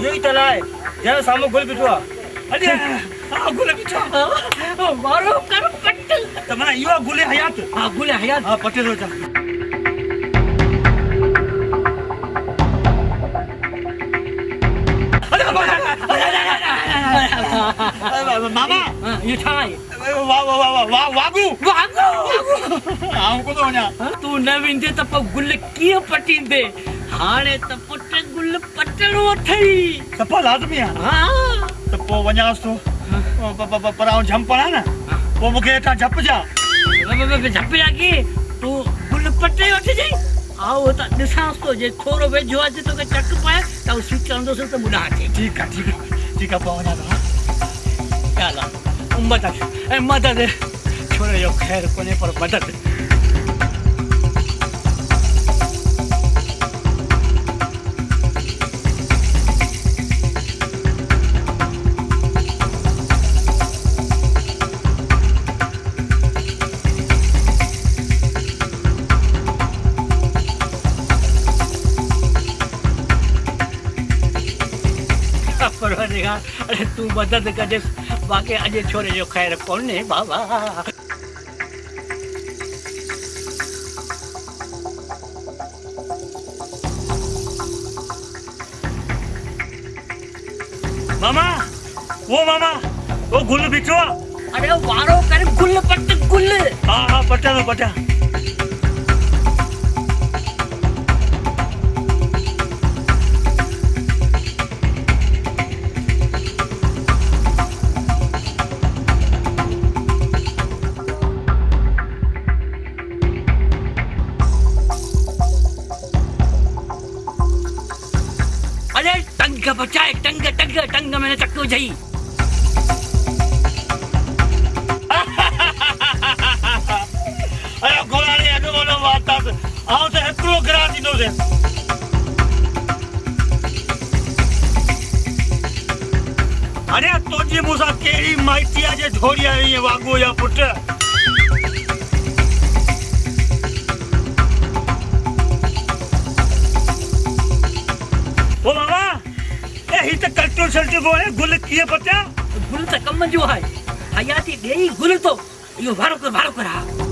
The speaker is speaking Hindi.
यही तला है जरा सामो गुल बिठवा अरे हां गुल बिठवा मारो कर पटेल तमना यो गुले हयात हां गुले हयात हां पटेल होता अरे मामा ये ठाई वागू हमको तो वञा तू न विंदे त पोइ गुल कीअं पटींदे हाणे त पुट गुल पटणो अथई सफ़ा लाज़मी आहे हा त पोइ वञांसि थो पर आउं झंप पड़ा न पोइ मूंखे हेठां झपजा झपजा की तूं गुल पटे वठिजांइ आओ त ॾिसांसि थो जे थोरो वेझो अचे तोखे चक पाए त स्विच हणंदोसि त ॿुॾा अचे ठीकु आहे पोइ वञा थो ॻाल्हि आहे मदद ऐं मदद छोरे जो ख़ैरु कोन्हे पर मदद अरे तू मदद कजेस बाक़ी अॼु छोरे जो ख़ैरु कोन्हे बाबा मामा वो गुल बिठो अरे वारो कर गुल पट गुल हाँ पटा अरे टंग बचाए टंग मैंने चक्को जाई अरे गोलानी अडो वाता आउं त हिकिड़ो गिरा ॾींदोसि अरे तुंहिंजी मूंसां कहिड़ी माइटी आहे जे ढोरी आई वागो या पुट ओ मामा ए ही त कल्टो शल्टो बोले गुल कीअं पटिया गुल त कम जो आहे हयाती ॾेई गुल तो इहो वारो कर हा